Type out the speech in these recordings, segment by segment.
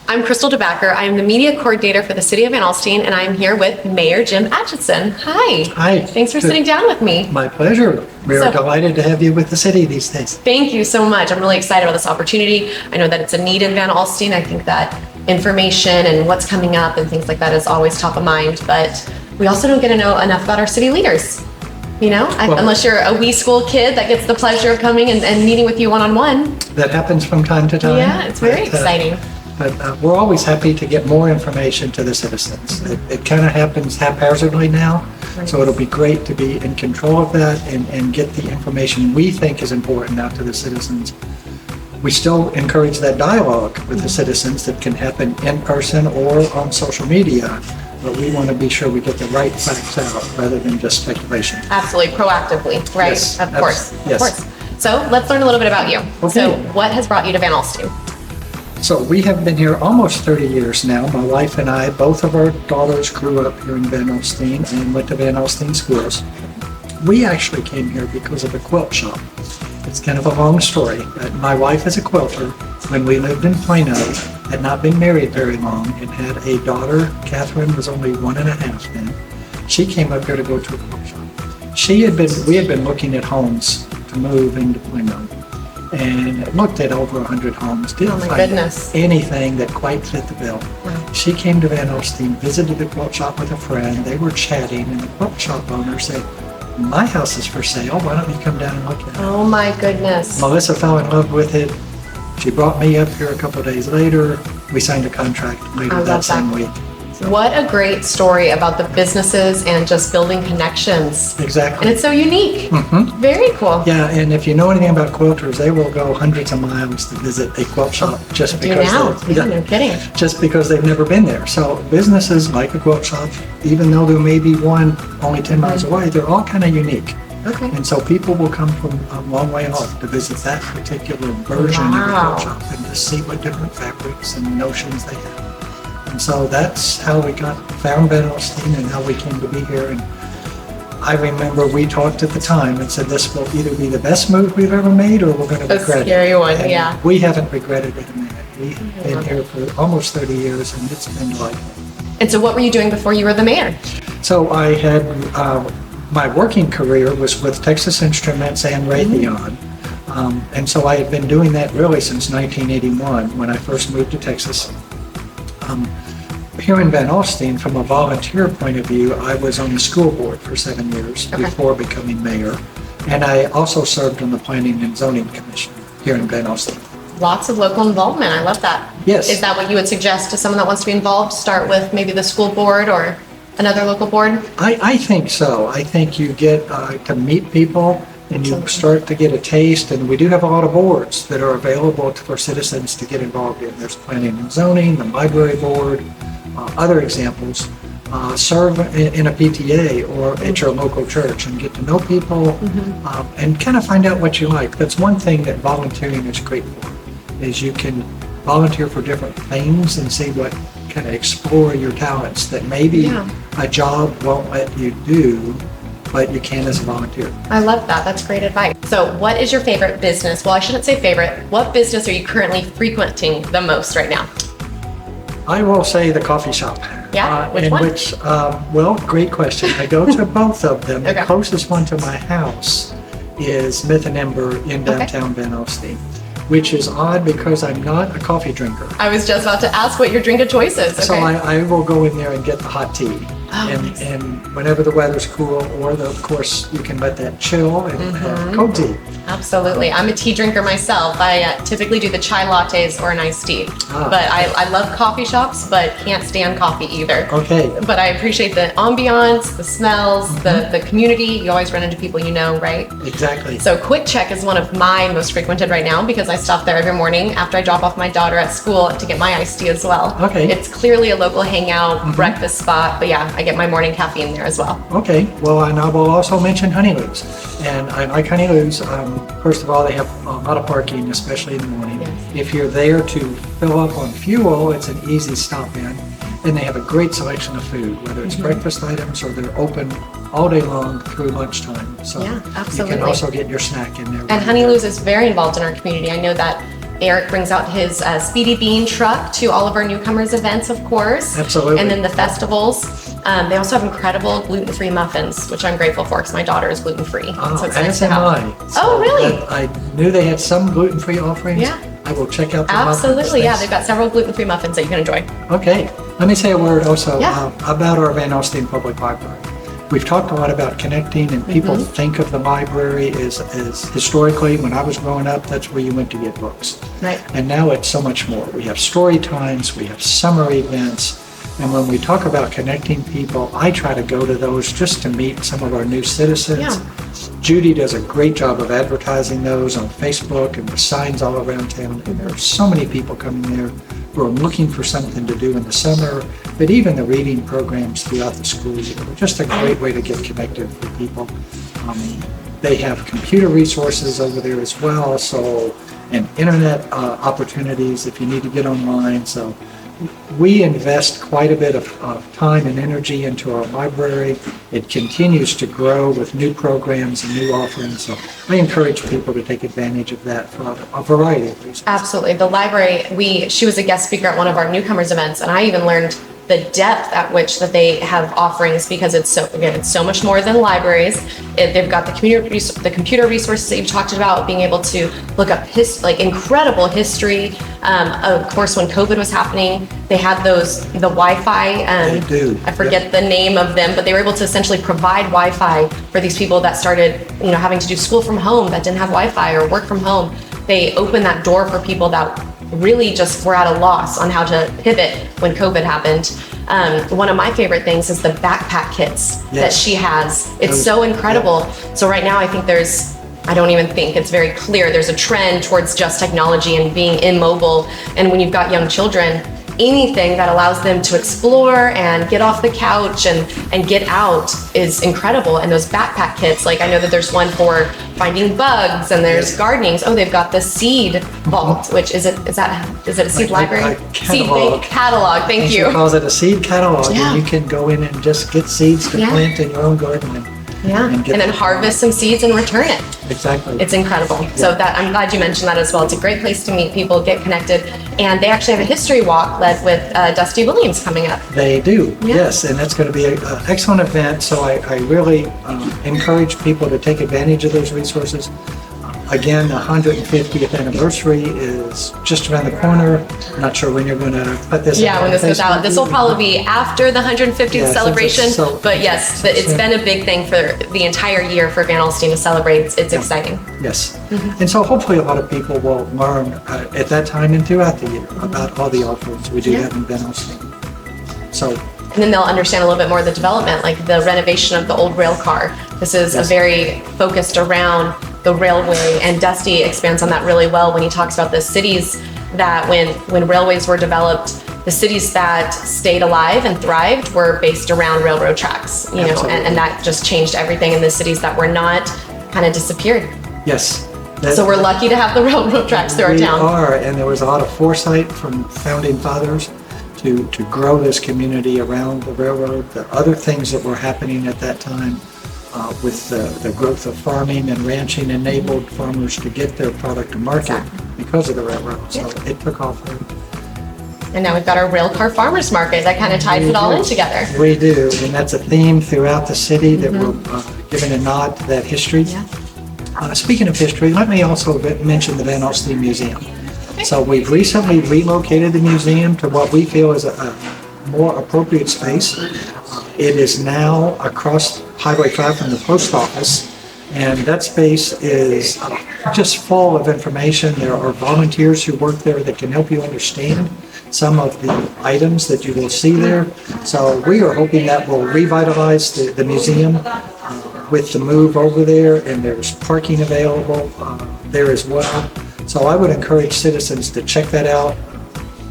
I'm Crystal DeBacker. I'm the media coordinator for the City of Van Alstyne, and I'm here with Mayor Jim Atchison. Hi. Hi. Thanks for sitting down with me. My pleasure. We're delighted to have you with the city these days. Thank you so much. I'm really excited about this opportunity. I know that it's a need in Van Alstyne. I think that information and what's coming up and things like that is always top of mind, but we also don't get to know enough about our city leaders. You know, unless you're a wee school kid that gets the pleasure of coming and meeting with you one-on-one. That happens from time to time. Yeah, it's very exciting. But we're always happy to get more information to the citizens. It kind of happens haphazardly now, so it'll be great to be in control of that and get the information we think is important out to the citizens. We still encourage that dialogue with the citizens that can happen in person or on social media, but we want to be sure we get the right facts out rather than just speculation. Absolutely, proactively, right? Yes, of course, yes. of course. So let's learn a little bit about you. Okay. So what has brought you to Van Alstyne? So we have been here almost 30 years now. My wife and I, both of our daughters grew up here in Van Alstyne and went to Van Alstyne schools. We actually came here because of a quilt shop. It's kind of a long story. My wife is a quilter. When we lived in Plano, had not been married very long and had a daughter. Catherine was only 1.5 then. She came up here to go to a quilt shop. We had been looking at homes to move into Plano and looked at over 100 homes. Didn't find anything that quite fit the bill. Wow. She came to Van Alstyne, visited the quilt shop with a friend. They were chatting, and the quilt shop owner said, "My house is for sale. Why don't you come down and look at it?" Oh my goodness. Melissa fell in love with it. She brought me up here a couple of days later. We signed a contract later that same week. What a great story about the businesses and just building connections. Exactly. And it's so unique. Mm-hmm. Very cool. Yeah, and if you know anything about quilters, they will go hundreds of miles to visit a quilt shop just because they've never been there. So businesses like a quilt shop, even though there may be one only 10 miles away, they're all kind of unique. Okay. And so people will come from a long way off to visit that particular version of the quilt shop and to see what different fabrics and notions they have. And so that's how we found Van Alstyne and how we came to be here. And I remember we talked at the time and said this will either be the best move we've ever made or we're going to regret it. A scary one, and yeah. We haven't regretted it a minute. We've been here for almost 30 years and it's been delightful. And so what were you doing before you were the mayor? So I had, my working career was with Texas Instruments and Raytheon. And so I had been doing that really since 1981 when I first moved to Texas. Here in Van Alstyne, from a volunteer point of view, I was on the school board for 7 years before becoming mayor. And I also served on the Planning and Zoning Commission here in Van Alstyne. Lots of local involvement. I love that. Yes. Is that what you would suggest to someone that wants to be involved? Start with maybe the school board or another local board? I think so. I think you get to meet people and you start to get a taste, and we do have a lot of boards that are available for citizens to get involved in. There's planning and zoning, the library board, other examples. Serve in a PTA or at your local church and get to know people and kind of find out what you like. That's one thing that volunteering is great for, is you can volunteer for different things and see what kind of explore your talents that maybe a job won't let you do, but you can as a volunteer. I love that. That's great advice. So what is your favorite business? Well, I shouldn't say favorite. What business are you currently frequenting the most right now? I will say the coffee shop. Yeah, which one? Well, great question. I go to both of them. Okay. The closest one to my house is Smith and Ember in downtown Van Alstyne, which is odd because I'm not a coffee drinker. I was just about to ask what your drink of choice is. So I will go in there and get the hot tea. And whenever the weather's cool, or of course you can let that chill and have cold tea. Absolutely. I'm a tea drinker myself. I typically do the chai lattes or an iced tea. But I love coffee shops, but can't stand coffee either. Okay. But I appreciate the ambiance, the smells, the community. You always run into people you know, right? Exactly. So Quick Check is one of my most frequented right now because I stop there every morning after I drop off my daughter at school to get my iced tea as well. Okay. It's clearly a local hangout, breakfast spot, but yeah, I get my morning caffeine there as well. Okay, well, and I will also mention Honeylou's. And I like Honeylou's. First of all, they have a lot of parking, especially in the morning. Yes. If you're there to fill up on fuel, it's an easy stop in. And they have a great selection of food, whether it's breakfast items or they're open all day long through lunchtime. So Yeah, absolutely. you can also get your snack in there. And Honeylou's is very involved in our community. I know that Eric brings out his Speedy Bean truck to all of our newcomers events, of course. Absolutely. And then the festivals. They also have incredible gluten-free muffins, which I'm grateful for because my daughter is gluten-free. Oh, So it's nice as to am have. I. Oh, really? I knew they had some gluten-free offerings. Yeah. I will check out the muffins. Absolutely, yeah. Thanks. They've got several gluten-free muffins that you can enjoy. Okay, let me say a word also Yeah. about our Van Alstyne Public Library. We've talked a lot about connecting, and people Mm-hmm. think of the library as historically, when I was growing up, that's where you went to get books. Right. And now it's so much more. We have story times, we have summer events, and when we talk about connecting people, I try to go to those just to meet some of our new citizens. Yeah. Judy does a great job of advertising those on Facebook and the signs all around town, and there are so many people coming there who are looking for something to do in the summer, but even the reading programs throughout the school year. Just a great way to get connected with people. They have computer resources over there as well, so, and internet opportunities if you need to get online. So we invest quite a bit of time and energy into our library. It continues to grow with new programs and new offerings. So I encourage people to take advantage of that for a variety of reasons. Absolutely. The library, she was a guest speaker at one of our newcomers events, and I even learned the depth at which that they have offerings because it's so much more than libraries. They've got the computer resources that you've talked about, being able to look up incredible history. Of course, when COVID was happening, they had the Wi-Fi. They do. I forget the name of them, but they were able to essentially provide Wi-Fi for these people that started, having to do school from home, that didn't have Wi-Fi or work from home. They opened that door for people that really just were at a loss on how to pivot when COVID happened. One of my favorite things is the backpack kits that she has. It's so incredible. Yeah. So right now I think it's very clear there's a trend towards just technology and being immobile. And when you've got young children, anything that allows them to explore and get off the couch and get out is incredible. And those backpack kits, like I know that there's one for finding bugs and there's gardening. Oh, they've got the seed vault, which is it a seed library? Seed bank catalog. Thank you. She calls it a seed catalog, Yeah. and you can go in and just get seeds to plant in your own garden. And then harvest some seeds and return it. Exactly. It's incredible. Yeah. So I'm glad you mentioned that as well. It's a great place to meet people, get connected, and they actually have a history walk led with Dusty Williams coming up. They do, yes, and that's going to be an excellent event. So I really encourage people to take advantage of those resources. Again, the 150th anniversary is just around the corner. I'm not sure when you're going to put this. Yeah, when this goes out. This will probably be after the 150th celebration. But yes, it's been a big thing for the entire year for Van Alstyne to celebrate. It's exciting. Yes. And so hopefully a lot of people will learn at that time and throughout the year about all the offerings we do have in Van Alstyne. So. And then they'll understand a little bit more of the development, like the renovation of the old rail car. This is a very focused around the railway, and Dusty expands on that really well when he talks about the cities that when railways were developed, the cities that stayed alive and thrived were based around railroad tracks, and that just changed everything, and the cities that were not kind of disappeared. Yes. So we're lucky to have the railroad tracks through our town. We are, and there was a lot of foresight from founding fathers to grow this community around the railroad. The other things that were happening at that time with the growth of farming and ranching enabled farmers to get their product to market because of the railroad. So it took off there. And now we've got our rail car farmers market that kind of ties it all in together. We do, and that's a theme throughout the city that we're giving a nod to that history. Yeah. Speaking of history, let me also mention the Van Alstyne Museum. Okay. So we've recently relocated the museum to what we feel is a more appropriate space. It is now across Highway 5 from the post office, and that space is just full of information. There are volunteers who work there that can help you understand some of the items that you will see there. So we are hoping that will revitalize the museum with the move over there, and there's parking available there as well. So I would encourage citizens to check that out.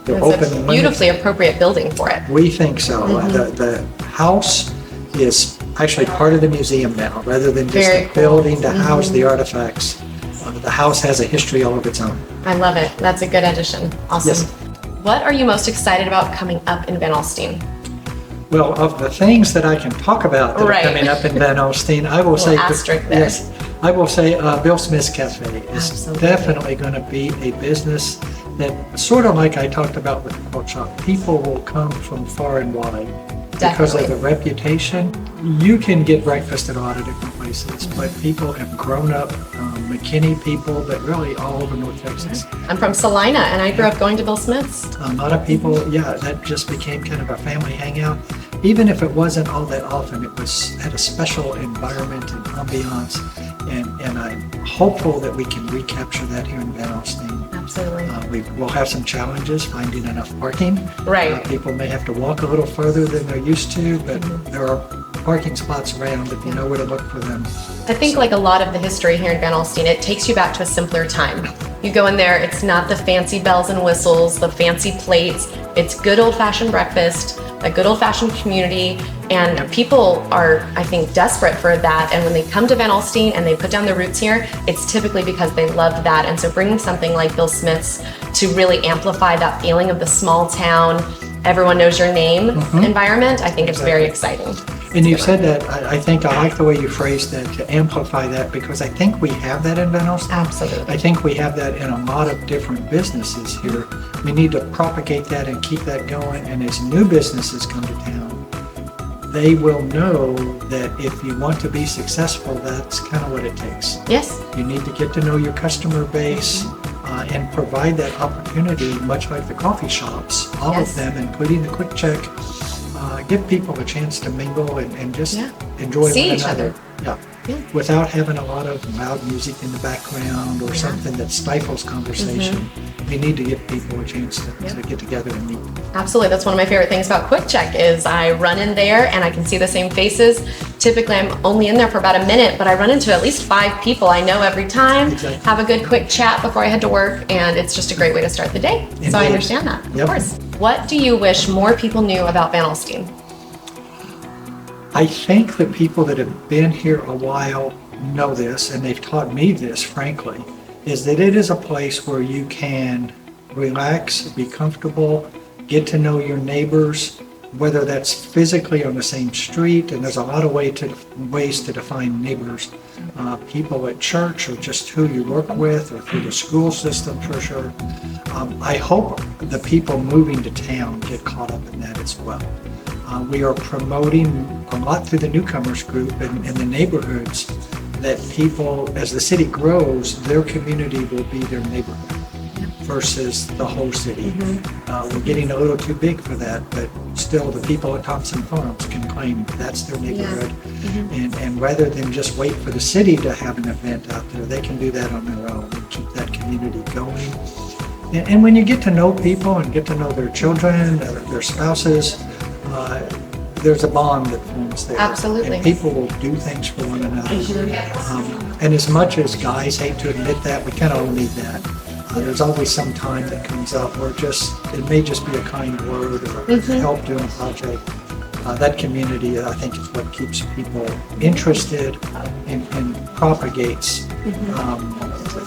They're open. It's a beautifully appropriate building for it. We think so. The house is actually part of the museum now, rather than just a building to house the artifacts. The house has a history all of its own. I love it. That's a good addition. Awesome. Yes. What are you most excited about coming up in Van Alstyne? Well, of the things that I can talk about that Right. are coming up in Van Alstyne, I will say, asterisk there. yes, I will say Bill Smith's Cafe is Absolutely. definitely going to be a business that, sort of like I talked about with the pork chop, people will come from far and wide because of Definitely. the reputation. You can get breakfast at a lot of different places, but people have grown up, McKinney people, but really all over North Texas. I'm from Salina, and I grew up going to Bill Smith's. A lot of people, yeah, that just became kind of a family hangout. Even if it wasn't all that often, it was had a special environment and ambiance, and I'm hopeful that we can recapture that here in Van Alstyne. Absolutely. We will have some challenges finding enough parking. Right. People may have to walk a little further than they're used to, but there are parking spots around if you know where to look for them. I think like a lot of the history here in Van Alstyne, it takes you back to a simpler time. You go in there, it's not the fancy bells and whistles, the fancy plates. It's good old-fashioned breakfast, a good old-fashioned community, and people are, I think, desperate for that. And when they come to Van Alstyne and they put down their roots here, it's typically because they love that. And so bringing something like Bill Smith's to really amplify that feeling of the small town, everyone knows your name environment, I think it's very exciting. And you said that, I think I like the way you phrased that, to amplify that, because I think we have that in Van Alstyne. Absolutely. I think we have that in a lot of different businesses here. We need to propagate that and keep that going, and as new businesses come to town, they will know that if you want to be successful, that's kind of what it takes. Yes. You need to get to know your customer base and provide that opportunity, much like the coffee shops, all Yes. of them, including the quick check. Give people a chance to mingle and just Yeah. enjoy See one each another. other. Yeah. Without having a lot of loud music in the background or something that stifles conversation. We need to give people a chance to get together and meet. Absolutely. That's one of my favorite things about Quick Check is I run in there and I can see the same faces. Typically, I'm only in there for about a minute, but I run into at least 5 people I know every time, Exactly. have a good quick chat before I head to work, and it's just a great way to start the day. So I Indeed. understand that, Yep. of course. What do you wish more people knew about Van Alstyne? I think the people that have been here a while know this, and they've taught me this, frankly, is that it is a place where you can relax, be comfortable, get to know your neighbors, whether that's physically on the same street, and there's a lot of ways to define neighbors. People at church, or just who you work with, or through the school system, for sure. I hope the people moving to town get caught up in that as well. We are promoting a lot through the newcomers group and the neighborhoods that people, as the city grows, their community will be their neighborhood versus the whole city. We're getting a little too big for that, but still the people at Thompson Farms can claim that's their neighborhood. And rather than just wait for the city to have an event out there, they can do that on their own and keep that community going. And when you get to know people and get to know their children, their spouses, there's a bond that forms there. Absolutely. And people will do things for one another. And as much as guys hate to admit that, we kind of all need that. There's always some time that comes up where it may just be a kind word or help doing a project. That community, I think, is what keeps people interested and propagates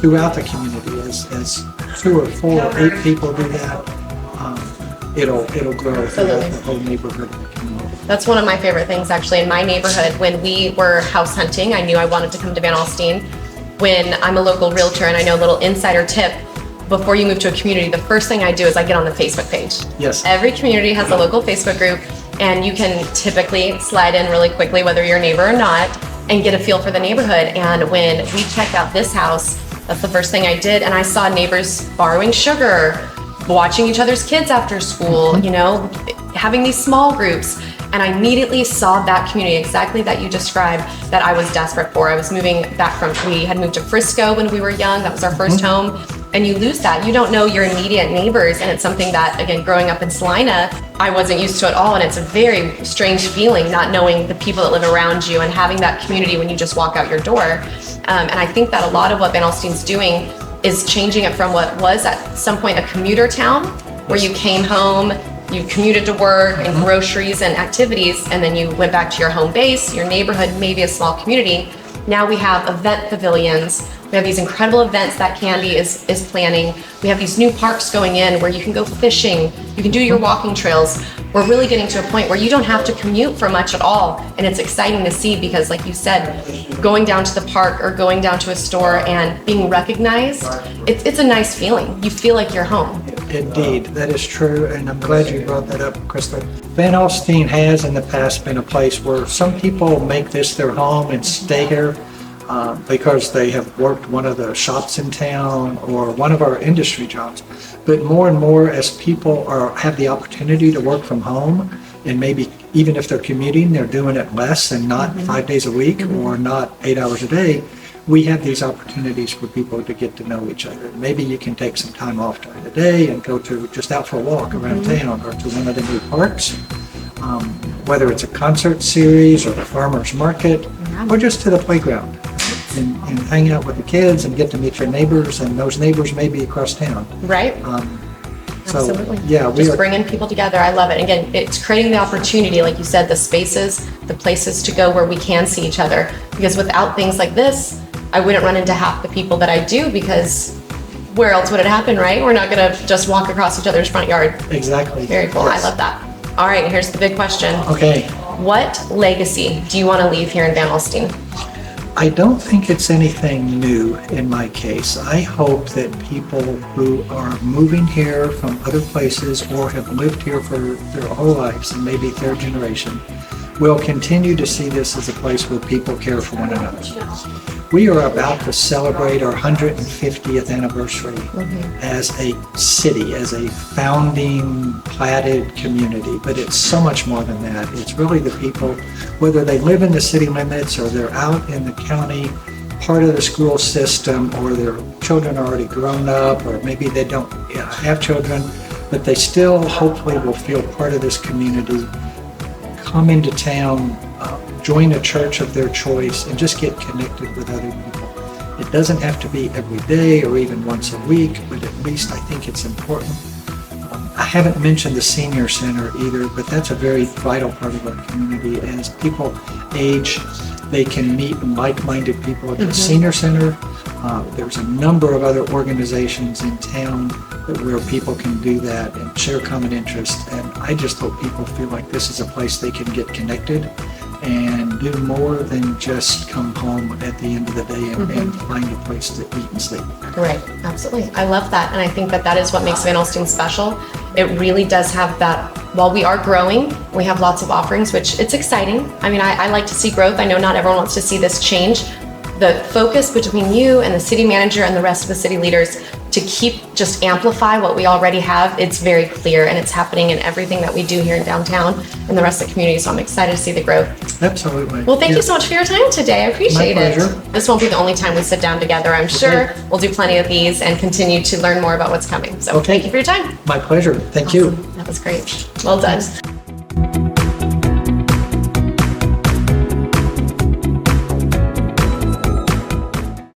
throughout the community. As 2 or 4 or 8 people do that, it'll grow throughout the whole neighborhood and the community. That's one of my favorite things, actually. In my neighborhood, when we were house hunting, I knew I wanted to come to Van Alstyne. When I'm a local realtor, and I know a little insider tip, before you move to a community, the first thing I do is I get on the Facebook page. Yes. Every community has a local Facebook group, and you can typically slide in really quickly, whether you're a neighbor or not, and get a feel for the neighborhood. And when we checked out this house, that's the first thing I did, and I saw neighbors borrowing sugar, watching each other's kids after school, having these small groups. And I immediately saw that community exactly that you described that I was desperate for. I was moving back we had moved to Frisco when we were young. That was our first home. And you lose that. You don't know your immediate neighbors. And it's something that, again, growing up in Salina, I wasn't used to at all. And it's a very strange feeling not knowing the people that live around you and having that community when you just walk out your door. And I think that a lot of what Van Alstyne's doing is changing it from what was at some point a commuter town, where you came home, you commuted to work and groceries and activities, and then you went back to your home base, your neighborhood, maybe a small community. Now we have event pavilions We have these incredible events that Candy is planning. We have these new parks going in where you can go fishing, you can do your walking trails. We're really getting to a point where you don't have to commute for much at all. And it's exciting to see because, like you said, going down to the park or going down to a store and being recognized, it's a nice feeling. You feel like you're home. Indeed, that is true, and I'm glad you brought that up, Krista. Van Alstyne has in the past been a place where some people make this their home and stay here because they have worked one of the shops in town or one of our industry jobs. But more and more, as people have the opportunity to work from home, and maybe even if they're commuting, they're doing it less and not 5 days a week or not 8 hours a day, we have these opportunities for people to get to know each other. Maybe you can take some time off during the day and go to just out for a walk around town or to one of the new parks, whether it's a concert series or the farmer's market or just to the playground and hang out with the kids and get to meet your neighbors, and those neighbors may be across town. Right. So, Absolutely. yeah, just bringing people together. I love it. Again, it's creating the opportunity, like you said, the spaces, the places to go where we can see each other. Because without things like this, I wouldn't run into half the people that I do, because where else would it happen, right? We're not going to just walk across each other's front yard. Exactly. Very cool. Yes. I love that. All right, here's the big question. Okay. What legacy do you want to leave here in Van Alstyne? I don't think it's anything new in my case. I hope that people who are moving here from other places or have lived here for their whole lives, and maybe third generation, will continue to see this as a place where people care for one another. We are about to celebrate our 150th anniversary as a city, as a founding platted community, but it's so much more than that. It's really the people, whether they live in the city limits or they're out in the county, part of the school system, or their children are already grown up, or maybe they don't have children, but they still hopefully will feel part of this community, come into town, join a church of their choice, and just get connected with other people. It doesn't have to be every day or even once a week, but at least I think it's important. I haven't mentioned the senior center either, but that's a very vital part of our community. As people age, they can meet like-minded people at the senior center. There's a number of other organizations in town where people can do that and share common interests. And I just hope people feel like this is a place they can get connected and do more than just come home at the end of the day and find a place to eat and sleep. Right, absolutely. I love that. And I think that is what makes Van Alstyne special. It really does have that, while we are growing, we have lots of offerings, which it's exciting. I mean, I like to see growth. I know not everyone wants to see this change. The focus between you and the city manager and the rest of the city leaders to just amplify what we already have, it's very clear, and it's happening in everything that we do here in downtown and the rest of the community. So I'm excited to see the growth. Absolutely. Well, thank you so much for your time today. I appreciate My it. pleasure. This won't be the only time we sit down together. I'm sure we'll do plenty of these and continue to learn more about what's coming. So thank you for your time. My pleasure. Thank you. That was great. Well done.